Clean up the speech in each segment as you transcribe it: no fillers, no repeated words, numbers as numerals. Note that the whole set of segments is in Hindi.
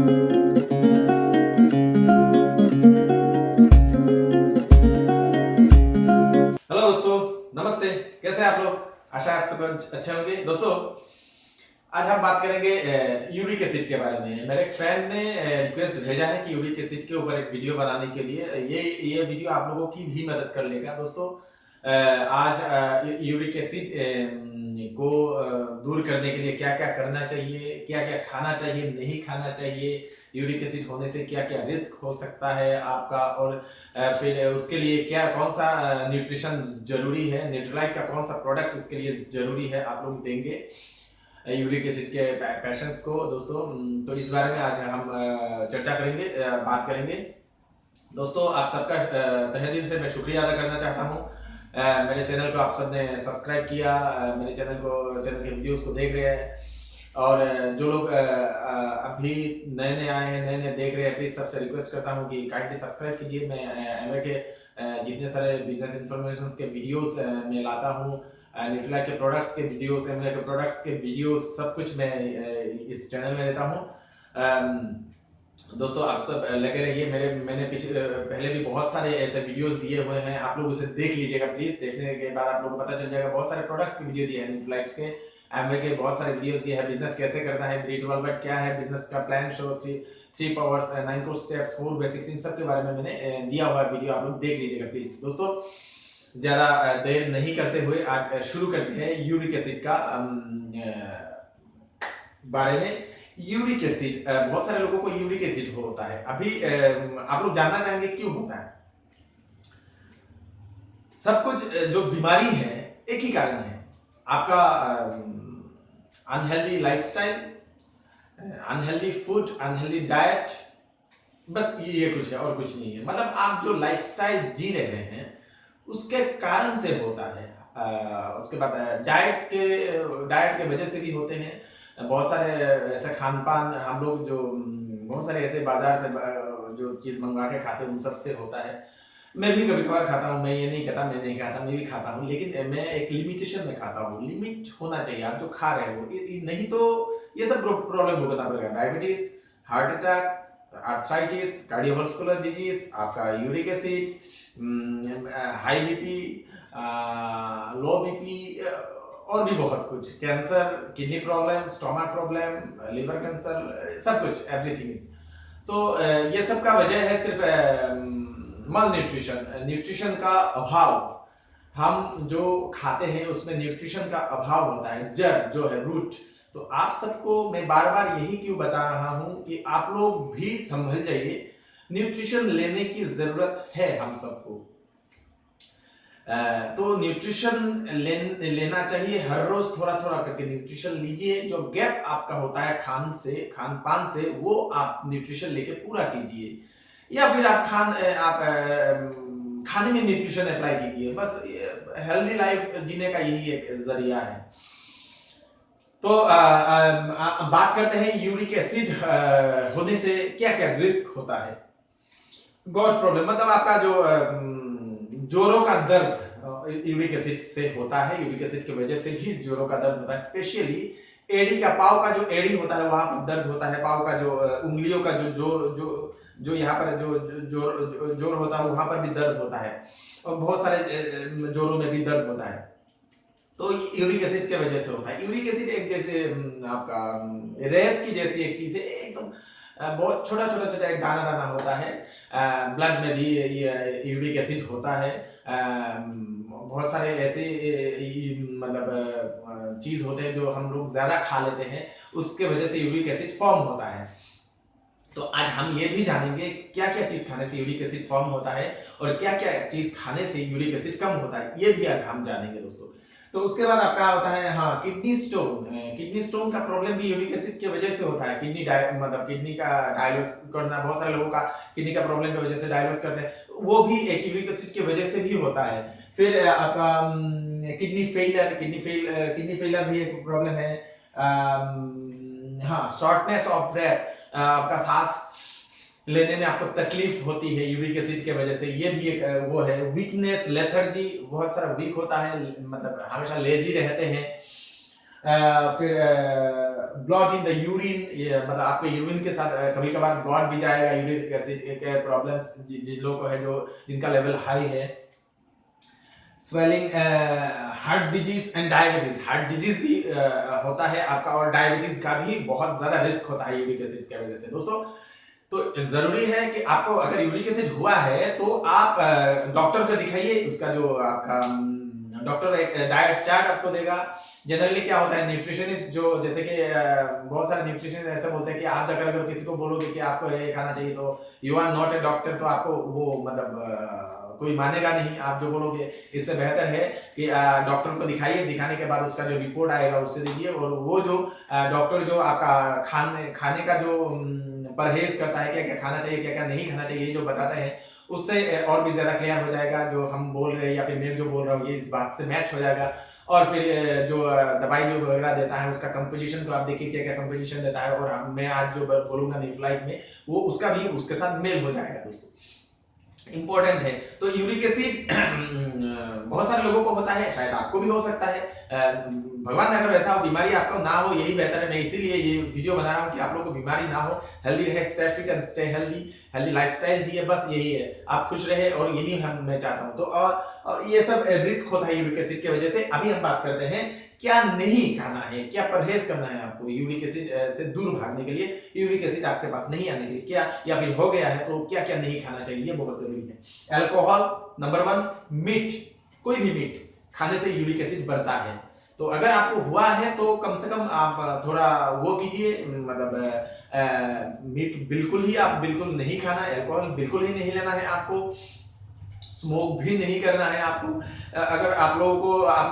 हेलो दोस्तों, नमस्ते। कैसे हैं आप लोग? आशा आप सब अच्छे होंगे। दोस्तों, आज हम बात करेंगे यूरिक एसिड के बारे में। मेरे एक फ्रेंड ने रिक्वेस्ट भेजा है कि यूरिक एसिड के ऊपर एक वीडियो बनाने के लिए। ये वीडियो आप लोगों की भी मदद कर लेगा। दोस्तों, आज यूरिक एसिड को दूर करने के लिए क्या क्या करना चाहिए, क्या क्या खाना चाहिए, नहीं खाना चाहिए, यूरिक एसिड होने से क्या क्या रिस्क हो सकता है आपका, और फिर उसके लिए कौन सा न्यूट्रिशन जरूरी है, न्यूट्रीलाइट का कौन सा प्रोडक्ट इसके लिए जरूरी है, आप लोग देंगे यूरिक एसिड के पेशेंट्स को। दोस्तों, तो इस बारे में आज हम चर्चा करेंगे, बात करेंगे। दोस्तों, आप सबका तहे दिल से मैं शुक्रिया अदा करना चाहता हूँ। मेरे चैनल को आप सबने सब्सक्राइब किया, मेरे चैनल के वीडियोस को देख रहे हैं, और जो लोग अभी नए नए आए हैं, नए नए देख रहे हैं, प्लीज सबसे रिक्वेस्ट करता हूँ कि काइंडली सब्सक्राइब कीजिए। मैं एमवे के जितने सारे बिजनेस इंफॉर्मेशन के वीडियोस मैं लाता हूँ, न्यूट्रीलाइट के प्रोडक्ट्स के वीडियोस, एमवे के प्रोडक्ट्स के वीडियोस, सब कुछ मैं इस चैनल में देता हूँ। दोस्तों, आप सब लगे रहिए। मैंने पहले भी बहुत सारे ऐसे वीडियोस दिए हुए हैं, आप लोग उसे देख लीजिएगा प्लीज। देखने के बाद आप लोगों को पता चल जाएगा, बहुत सारे प्रोडक्ट्स के वीडियो दिए हैं, न्यूट्रीलाइट्स के, एमवे के बहुत सारे वीडियोस दिए हैं। बिजनेस कैसे करना है, B12 क्या है, बिजनेस का plan show, 3 powers, 9 core steps, 4 basics, इन सब के बारे में मैंने दिया हुआ वीडियो, आप लोग देख लीजिएगा प्लीज। दोस्तों, ज्यादा देर नहीं करते हुए आज शुरू करते हैं यूरिक एसिड का बारे में। यूरिक एसिड, बहुत सारे लोगों को यूरिक एसिड होता है। अभी आप लोग जानना चाहेंगे क्यों होता है। सब कुछ जो बीमारी है एक ही कारण है, आपका unhealthy lifestyle, unhealthy food, unhealthy diet, बस ये कुछ है और कुछ नहीं है। मतलब आप जो लाइफस्टाइल जी रहे हैं उसके कारण से होता है। उसके बाद डाइट के वजह से भी होते हैं। बहुत सारे ऐसे खान पान हम लोग जो बहुत सारे ऐसे बाजार से जो चीज मंगवा के खाते हैं उन सब से होता है। मैं भी कभी कभार खाता हूँ, मैं ये नहीं कहता मैं नहीं खाता, मैं भी खाता हूँ, लेकिन मैं एक लिमिटेशन में खाता हूँ। लिमिट होना चाहिए आप जो खा रहे हो, नहीं तो ये सब प्रॉब्लम भुगतना पड़ेगा। Diabetes, heart attack, arthritis, cardiovascular disease, आपका uric acid, high BP, low BP, और भी बहुत कुछ, cancer, kidney problem, stomach problem, liver cancer, सब कुछ, एवरीथिंग इज। तो ये सब का वजह है सिर्फ मल न्यूट्रिशन, न्यूट्रिशन का अभाव। हम जो खाते हैं उसमें न्यूट्रिशन का अभाव होता है, जड़ जो है, रूट। तो आप सबको मैं बार बार यही क्यों बता रहा हूं कि आप लोग भी संभल जाइए, न्यूट्रिशन लेने की जरूरत है हम सबको। तो न्यूट्रिशन लेना चाहिए, हर रोज थोड़ा थोड़ा करके न्यूट्रिशन लीजिए। जो गैप आपका होता है खान पान से, वो आप न्यूट्रिशन लेके पूरा कीजिए, या फिर आप खाने में न्यूट्रिशन अप्लाई कीजिए। बस हेल्दी लाइफ जीने का यही एक जरिया है। तो बात करते हैं यूरिक एसिड होने से क्या क्या रिस्क होता है। गॉट प्रॉब्लम, मतलब आपका जो जोड़ों का दर्द यूरिक एसिड से होता है। यूरिक एसिड की वजह से भी जोड़ों का दर्द होता है, स्पेशली एड़ी का, पाव का जो एड़ी होता है वहां पर दर्द होता है। पाव का जो उंगलियों का जो यहाँ पर जो जोड़ होता है वहां पर भी दर्द होता है, और बहुत सारे जोड़ों में भी दर्द होता है। तो यूरिक एसिड के वजह से होता है। यूरिक एसिड एक जैसे आपका रेत की जैसी एक चीज है, एकदम बहुत छोटा छोटा एक दाना दाना होता है। ब्लड में भी यूरिक एसिड होता है। बहुत सारे ऐसे मतलब चीज होते हैं जो हम लोग ज्यादा खा लेते हैं, उसके वजह से यूरिक एसिड फॉर्म होता है। तो आज हम ये भी जानेंगे क्या क्या चीज खाने से यूरिक एसिड फॉर्म होता है, और क्या क्या चीज खाने से यूरिक एसिड कम होता है, ये भी आज हम जानेंगे दोस्तों। तो उसके बाद आपका होता है, हाँ, किडनी स्टोन। किडनी स्टोन का प्रॉब्लम भी यूरिक एसिड की वजह से होता है। मतलब किडनी का डायलिसिस करना, बहुत सारे लोगों का किडनी का प्रॉब्लम की वजह से डायलिसिस करते हैं, वो भी एक यूरिक एसिड की वजह से भी होता है। फिर आपका किडनी फेलियर भी एक प्रॉब्लम है। हाँ, शॉर्टनेस ऑफ ब्रेथ, आपका सांस लेने में आपको तकलीफ होती है यूरिक एसिड के वजह से, ये भी एक वो है। वीकनेस, लेथर्जी, बहुत सारा वीक होता है, मतलब हमेशा लेजी रहते हैं। फिर ब्लॉट इन द यूरिन, मतलब आपके यूरिन के साथ कभी कभार ब्लॉट भी जाएगा, यूरिक एसिड के प्रॉब्लम्स जिन लोगों को है, जो जिनका लेवल हाई है। Swelling, heart disease and diabetes, heart disease भी होता है आपका, और डायबिटीज का भी बहुत ज्यादा रिस्क होता है यूरिक एसिड की वजह से दोस्तों। तो जरूरी है कि आपको अगर यूरिक एसिड हुआ है तो आप डॉक्टर को दिखाइए। उसका जो आपका डॉक्टर एक डाइट चार्ट आपको देगा। जनरली क्या होता है, न्यूट्रिशनिस्ट जो, जैसे कि बहुत सारे न्यूट्रिशनिस्ट ऐसा बोलते हैं कि आप जाकर अगर किसी को बोलोगे कि आपको ये खाना चाहिए तो you are not a doctor, तो आपको वो मतलब कोई मानेगा नहीं आप जो बोलोगे। इससे बेहतर है कि डॉक्टर को दिखाइए, दिखाने के बाद उसका जो रिपोर्ट आएगा उससे दीजिए, और वो जो डॉक्टर जो आपका खाने का जो परहेज करता है, क्या क्या खाना चाहिए क्या क्या नहीं खाना चाहिए, जो बताते हैं, उससे और भी ज्यादा क्लियर हो जाएगा जो हम बोल रहे हैं या फिर मैं जो बोल रहा हूँ ये इस बात से मैच हो जाएगा। और फिर जो दवाई जो वगैरह देता है उसका कंपोजिशन को आप देखिए क्या क्या कंपोजिशन देता है, और मैं आज जो बोलूंगा न्यूट्रालाइट में वो उसका भी उसके साथ मेल हो जाएगा दोस्तों। इंपॉर्टेंट है। तो यूरिक एसिड बहुत सारे लोगों को होता है, शायद आपको भी हो सकता है। भगवान अगर ऐसा बीमारी आपको ना हो यही बेहतर है। मैं इसीलिए ये वीडियो बना रहा हूँ कि आप लोगों को बीमारी ना हो, हेल्दी रहे, stay fit and stay healthy lifestyle जिए, बस यही है, आप खुश रहे, और यही मैं चाहता हूँ। तो और ये सब रिस्क होता है यूरिक एसिड की वजह से। अभी हम बात करते हैं क्या नहीं खाना है, क्या परहेज करना है आपको यूरिक एसिड से दूर भागने के लिए, यूरिक एसिड आपके पास नहीं आने के लिए, क्या या फिर हो गया है तो क्या क्या नहीं खाना चाहिए, ये बहुत जरूरी है। अल्कोहल नंबर 1, मीट, कोई भी मीट खाने से यूरिक एसिड बढ़ता है। तो अगर आपको हुआ है तो कम से कम आप थोड़ा वो कीजिए, मतलब मीट बिल्कुल ही आप बिल्कुल नहीं खाना, अल्कोहल बिल्कुल ही नहीं लेना है आपको, स्मोक भी नहीं करना है आपको। अगर आप लोग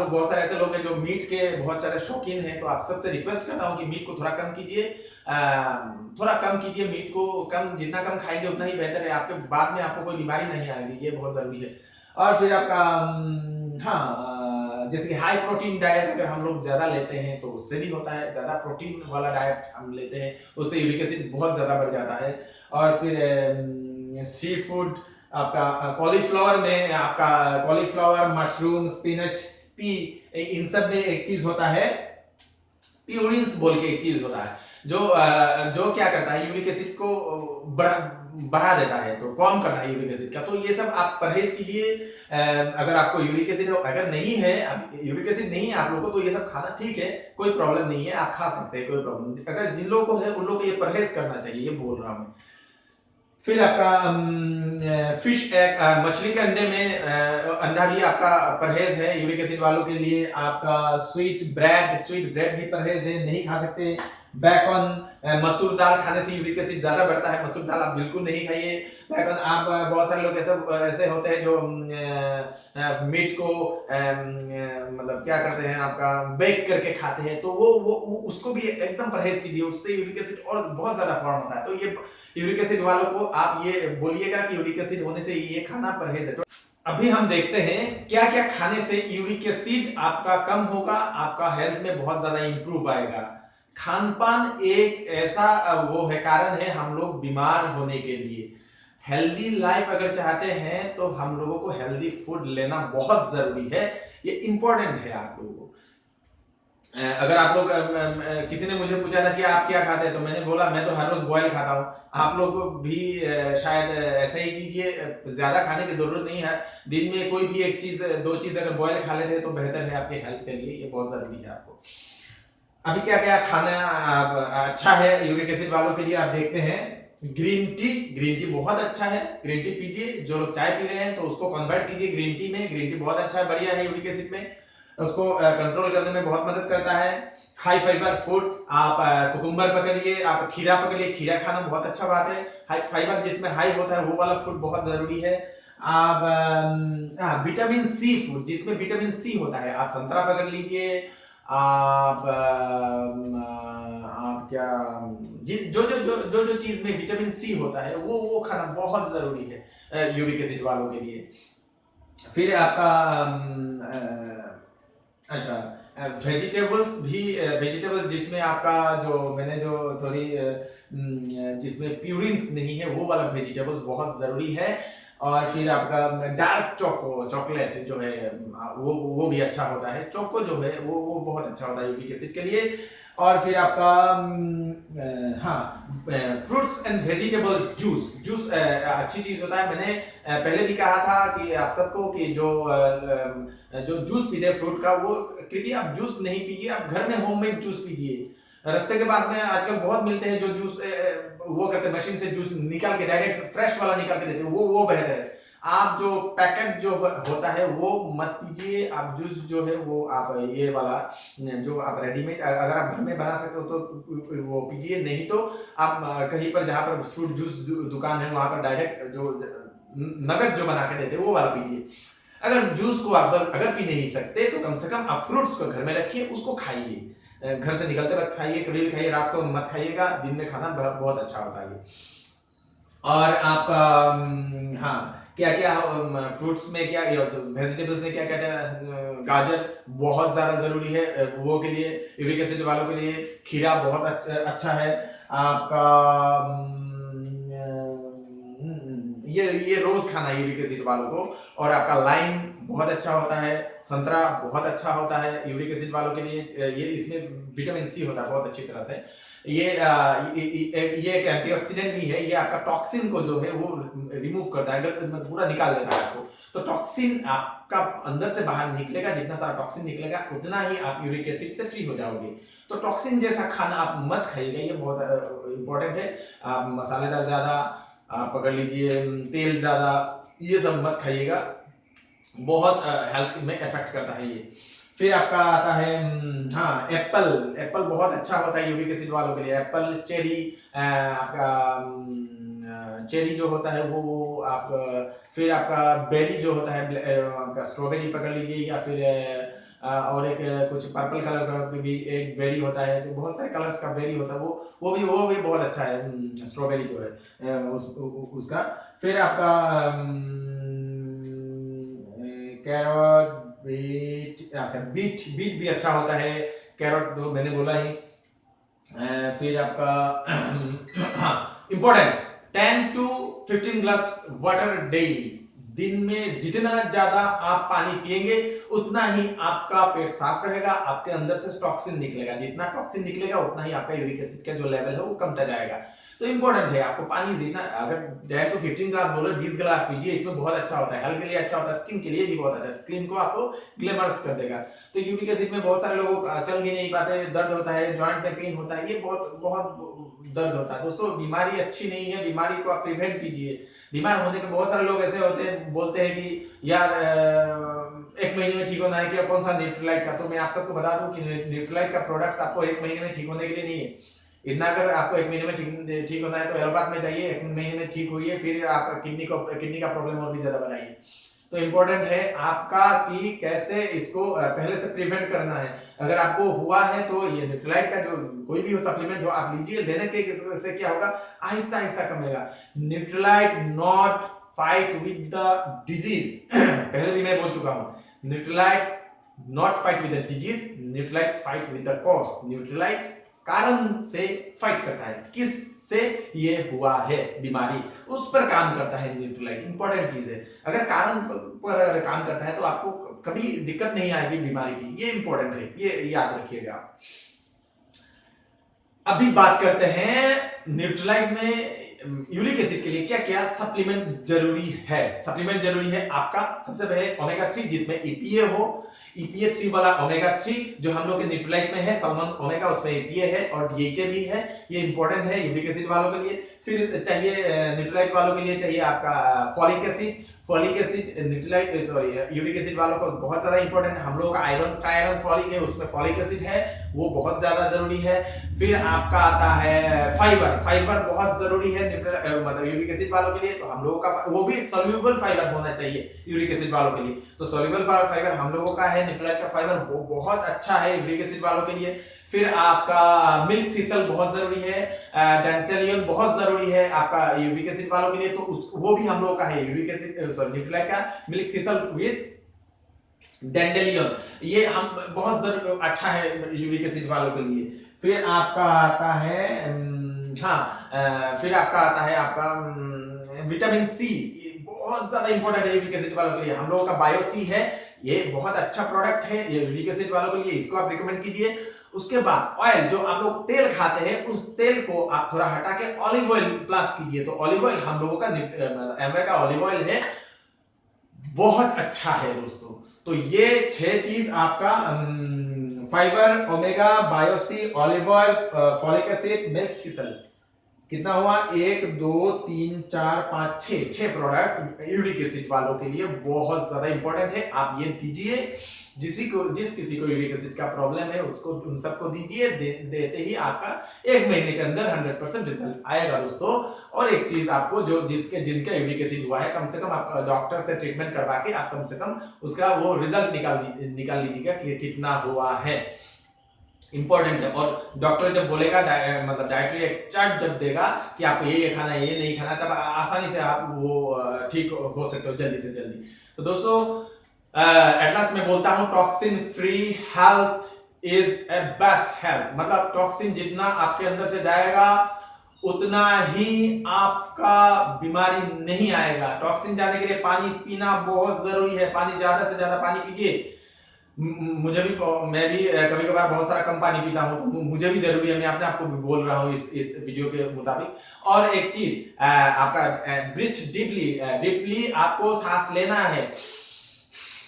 बहुत सारे ऐसे लोग हैं जो मीट के बहुत सारे शौकीन हैं, तो आप सबसे रिक्वेस्ट करता हूं कि मीट को थोड़ा कम कीजिए, मीट को कम, जितना कम खाएंगे उतना ही बेहतर है। आपके बाद में आपको कोई बीमारी नहीं आएगी, ये बहुत जरूरी है। और फिर आपका जैसे कि हाई प्रोटीन डाइट अगर हम लोग ज्यादा लेते हैं तो उससे भी होता है, ज्यादा प्रोटीन वाला डाइट हम लेते हैं उससे यूरिक एसिड बहुत ज्यादा बढ़ जाता है। और फिर सी फूड, आपका कॉलीफ्लावर में, आपका कॉलीफ्लावर, मशरूम, स्पिनच, पी, इन सब में एक चीज होता है प्यूरिन्स बोल के एक चीज होता है, जो क्या करता है यूरिक एसिड को बढ़ा देता है, तो फॉर्म करता है यूरिक एसिड का। तो ये सब आप परहेज कीजिए। अगर आपको यूरिक एसिड हो, अगर नहीं है, यूरिक एसिड नहीं है आप लोगों को, तो ये सब खाना ठीक है, कोई प्रॉब्लम नहीं है, आप खा सकते हैं, कोई प्रॉब्लम नहीं। अगर जिन लोगों को है उन लोगों को ये परहेज करना चाहिए, ये बोल रहा हूं मैं। फिर आपका फिश एग, मछली के अंडे में अंडा भी आपका परहेज है यूरिक एसिड वालों के लिए। आपका स्वीट ब्रेड भी परहेज है, नहीं खा सकते। बैकन, मसूर दाल खाने से यूरिक एसिड ज्यादा बढ़ता है, मसूर दाल आप बिल्कुल नहीं खाइए। बैकन, आप बहुत सारे लोग ऐसे होते हैं जो मीट को मतलब क्या करते हैं, आपका बेक करके खाते हैं, तो वो उसको भी एकदम परहेज कीजिए, उससे यूरिक एसिड और बहुत ज्यादा फॉर्म होता है। तो ये यूरिक एसिड वालों को आप ये बोलिएगा कि यूरिक एसिड होने से ये खाना परहेज है। तो अभी हम देखते हैं क्या क्या खाने से यूरिक एसिड आपका कम होगा, आपका हेल्थ में बहुत ज्यादा इंप्रूव आएगा। खान पान एक ऐसा वो है, कारण है हम लोग बीमार होने के लिए। हेल्दी लाइफ अगर चाहते हैं तो हम लोगों को हेल्दी फूड लेना बहुत जरूरी है, ये इंपॉर्टेंट है आप लोगों को। अगर आप लोग किसी ने मुझे पूछा था कि आप क्या खाते हैं, तो मैंने बोला मैं तो हर रोज बॉयल खाता हूँ। आप लोग भी शायद ऐसा ही कीजिए, ज्यादा खाने की जरूरत नहीं है। दिन में कोई भी एक चीज, 2 चीज अगर बॉयल खा लेते हैं तो बेहतर है आपके हेल्थ के लिए, ये बहुत जरूरी है आपको। अभी क्या क्या खाना अच्छा है यूरिक एसिड वालों के लिए, आप देखते हैं। ग्रीन टी बहुत अच्छा है, ग्रीन टी पीजिए। जो लोग चाय पी रहे हैं तो उसको कन्वर्ट कीजिए ग्रीन टी में। ग्रीन टी बहुत अच्छा है, बढ़िया है यूरिक एसिड में, उसको कंट्रोल करने में बहुत मदद करता है। हाई फाइबर फूड, आप कुकुम्बर पकड़िए, आप खीरा पकड़िए, खीरा खाना बहुत अच्छा बात है। हाई फाइबर जिसमें हाई होता है वो वाला फूड बहुत जरूरी है। आप विटामिन सी फूड, जिसमें विटामिन सी होता है, आप संतरा पकड़ लीजिए। आप क्या, जो चीज में विटामिन सी होता है वो खाना बहुत जरूरी है यूरिक एसिड वालों के लिए। फिर आपका अच्छा, वेजिटेबल्स जिसमें आपका जो मैंने जो थोड़ी जिसमें प्यूरिन्स नहीं है वो वाला वेजिटेबल्स बहुत जरूरी है। और फिर आपका डार्क चॉकलेट जो है वो भी अच्छा होता है। चोको जो है वो बहुत अच्छा होता है यूरिक एसिड के लिए। और फिर आपका हाँ, fruits and vegetable juice. Juice अच्छी चीज होता है। मैंने पहले भी कहा था कि आप सबको कि जो जूस पीते हैं फ्रूट का, वो कृपया आप जूस नहीं पीजिए, आप घर में होममेड जूस पीजिए। रास्ते के पास में आजकल बहुत मिलते हैं जो जूस वो करते हैं, मशीन से जूस निकाल के डायरेक्ट फ्रेश वाला निकाल के देते हैं, वो बेहतर है। आप जो पैकेट जो होता है वो मत पीजिए। आप जूस जो है वो आप ये वाला जो आप रेडीमेड अगर आप घर में बना सकते हो तो वो पीजिए, नहीं तो आप कहीं पर जहाँ पर फ्रूट जूस दुकान है वहां पर डायरेक्ट जो नगद जो बना के देते हैं वो वाला पीजिए। अगर जूस को आप अगर पी नहीं सकते तो कम से कम आप फ्रूट्स को घर में रखिए, उसको खाइए। घर से निकलते वक्त खाइए, कभी भी खाइए, रात को मत खाइएगा, दिन में खाना बहुत अच्छा होता है। और आपका हाँ, क्या क्या फ्रूट्स में क्या वेजिटेबल्स में क्या क्या गाजर बहुत ज्यादा जरूरी है वो के लिए, यूरिक एसिड वालों के लिए। खीरा बहुत अच्छा है आपका। ये रोज खाना है यूरिक एसिड वालों को। और आपका लाइम बहुत अच्छा होता है, संतरा बहुत अच्छा होता है यूरिक एसिड वालों के लिए। ये इसमें विटामिन सी होता है बहुत अच्छी तरह से। ये एक एंटीऑक्सीडेंट भी है। ये आपका टॉक्सिन को जो है वो रिमूव करता है, अगर पूरा निकाल देता है आपको। तो टॉक्सिन आपका अंदर से बाहर निकलेगा, जितना सारा टॉक्सिन निकलेगा उतना ही आप यूरिक एसिड से फ्री हो जाओगे। तो टॉक्सिन जैसा खाना आप मत खाइएगा, ये बहुत इंपॉर्टेंट है। आप मसालेदार ज्यादा, आप पकड़ लीजिए तेल ज्यादा, ये सब मत खाइएगा, बहुत हेल्थ में इफेक्ट करता है ये। फिर आपका आता है हाँ, एप्पल बहुत अच्छा होता है यूरिक एसिड वालों के लिए। एप्पल, चेरी, आपका चेरी जो होता है वो आप, फिर आपका बेरी जो होता है, आपका स्ट्रॉबेरी पकड़ लीजिए, या फिर और एक कुछ पर्पल कलर का भी एक बेरी होता है, जो बहुत सारे कलर्स का बेरी होता है, वो भी बहुत अच्छा है स्ट्रॉबेरी जो है उसका। फिर आपका कैरोट, बीट, अच्छा बीट भी अच्छा होता है। कैरोट तो मैंने बोला ही। फिर आपका important 10 to 15 glass water daily. दिन में जितना ज्यादा आप पानी पिएंगे उतना ही आपका पेट साफ रहेगा, आपके अंदर से टॉक्सिन निकलेगा, जितना टॉक्सिन निकलेगा उतना ही आपका यूरिक एसिड का जो लेवल है वो कमता जाएगा। तो इंपॉर्टेंट है आपको पानी जितना, अगर 10 to 15 ग्लास बोले 20 ग्लास पीजिए, इसमें बहुत अच्छा होता है, हेल्थ के लिए अच्छा होता है, स्किन के लिए भी बहुत अच्छा है, स्किन को आपको ग्लैमरस कर देगा। तो यूरिक एसिड में बहुत सारे लोग चल भी नहीं पाते, दर्द होता है, जॉइंट में पेन होता है, ये बहुत दर्द होता है। दोस्तों बीमारी अच्छी नहीं है, बीमारी को आप प्रिवेंट कीजिए। बीमार होने के बहुत सारे लोग ऐसे होते हैं, बोलते हैं कि यार 1 महीने में ठीक होना है क्या, कौन सा न्यूट्रीलाइट का। तो मैं आप सबको बता दूं कि न्यूट्रीलाइट का प्रोडक्ट्स आपको 1 महीने में ठीक होने के लिए नहीं है। इतना अगर आपको 1 महीने में ठीक होना है तो एलोपैथ में जाइए, 1 महीने में ठीक हुई है, फिर आप किडनी का प्रॉब्लम और भी ज्यादा बनाइए। तो इंपॉर्टेंट है आपका कि कैसे इसको पहले से प्रिवेंट करना है। अगर आपको हुआ है तो ये न्यूट्रीलाइट का जो कोई भी हो सप्लीमेंट हो आप लीजिए, लेने के से क्या होगा, आहिस्ता आहिस्ता कमेगा। Nutrilite not fight with the disease पहले भी मैं बोल चुका हूं, Nutrilite not fight with the disease, Nutrilite fight with the cause. Nutrilite कारण से फाइट करता है, किस से ये हुआ है बीमारी, उस पर काम करता है न्यूट्रीलाइट। इंपॉर्टेंट चीज है, अगर कारण पर काम करता है तो आपको कभी दिक्कत नहीं आएगी बीमारी की, ये इंपॉर्टेंट है, ये याद रखिएगा। अभी बात करते हैं न्यूट्रीलाइट में यूरिक एसिड के लिए क्या क्या सप्लीमेंट जरूरी है। सप्लीमेंट जरूरी है आपका सबसे पहले ओमेगा 3, जिसमें ईपीए हो, ईपीए 3 वाला ओमेगा 3 जो हम लोग के न्यूट्रीलाइट में है, सल्मन ओमेगा उसमें ईपीए है और डीएचए भी है, ये इंपॉर्टेंट है यूरिक एसिड वालों के लिए। फिर चाहिए न्यूट्रीलाइट वालों के लिए चाहिए आपका folic acid. Folic acid Nutrilite sorry uric acid वालों को बहुत ज्यादा इंपॉर्टेंट है। हम लोगों का आयरन ट्रायरन फॉलिक है, उसमें फॉलिक एसिड है, वो बहुत ज्यादा जरूरी है। फिर आपका आता है फाइबर, फाइबर बहुत जरूरी है मतलब यूरिक एसिड वालों के लिए। तो हम लोगों का वो भी सोल्यूबल फाइबर होना चाहिए यूरिक एसिड वालों के लिए। तो सोल्यूबल फाइबर हम लोगों का है, न्यूट्रीलाइट का फाइबर वो बहुत अच्छा है यूरिक एसिड वालों के लिए। फिर आपका मिल्क थिसल बहुत जरूरी है, डेंटेलियन बहुत जरूरी है आपका यूरिक एसिड वालों के लिए, तो वो भी हम लोगों का है यूरिक एसिड सॉरी न्यूट्रीलाइट का मिल्क थिसल विद डेंडेलियन, ये हम बहुत अच्छा है यूरिक एसिड वालों के लिए। फिर आपका आता है फिर आपका आता है आपका विटामिन सी, बहुत ज्यादा इंपॉर्टेंट है यूरिक एसिड वालों के लिए। हम लोगों का बायो सी है, ये बहुत अच्छा प्रोडक्ट है ये यूरिक एसिड वालों के लिए, इसको आप रिकमेंड कीजिए। उसके बाद ऑयल, जो आप लोग तेल खाते हैं उस तेल को आप थोड़ा हटा के ऑलिव ऑयल प्लस कीजिए। तो ऑलिव ऑयल हम लोगों का एमवे का ऑलिव ऑयल है, बहुत अच्छा है दोस्तों। तो ये 6 चीज आपका fibre, omega, bio C, olive oil, folic acid, milk thistle, कितना हुआ 1 2 3 4 5 6 प्रोडक्ट यूरिक एसिड वालों के लिए बहुत ज्यादा इंपॉर्टेंट है। आप ये दीजिए, जिस किसी को यूरिक एसिड का प्रॉब्लम है उसको, उन सबको दीजिए। देते ही आपका 1 महीने के अंदर 100% रिजल्ट आएगा दोस्तों। और एक चीज आपको, जो जिनका यूरिक एसिड हुआ है, कम से कम आप डॉक्टर से ट्रीटमेंट करवा के आप कम से कम उसका वो रिजल्ट निकाल लीजिएगा कि कितना हुआ है, इंपॉर्टेंट है। और डॉक्टर जब बोलेगा, मतलब डाइटरी चार्ट जब देगा कि आपको ये खाना है, ये नहीं खाना, तब आसानी से आप वो ठीक हो सकते हो जल्दी से जल्दी। तो दोस्तों एट लास्ट मैं बोलता हूं, toxin free health is a best health. मतलब टॉक्सिन जितना आपके अंदर से जाएगा उतना ही आपका बीमारी नहीं आएगा। टॉक्सिन जाने के लिए पानी पीना बहुत जरूरी है। पानी ज्यादा से ज्यादा पानी पीजिए। मुझे भी, मैं भी कभी कभार बहुत सारा कम पानी पीता हूं, तो मुझे भी जरूरी है। मैं अपने आप को भी बोल रहा हूं इस वीडियो के मुताबिक। और एक चीज, आपका ब्रीथ डीपली आपको सांस लेना है,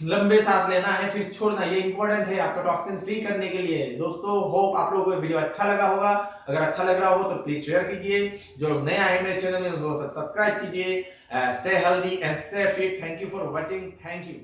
लंबे सांस लेना है, फिर छोड़ना। ये इंपॉर्टेंट है आपका टॉक्सिन फ्री करने के लिए। दोस्तों होप आप लोगों को वीडियो अच्छा लगा होगा। अगर अच्छा लग रहा हो तो प्लीज शेयर कीजिए। जो लोग नए आए मेरे चैनल में वो सब सब्सक्राइब कीजिए। Stay healthy and stay fit. Thank you for watching. Thank you.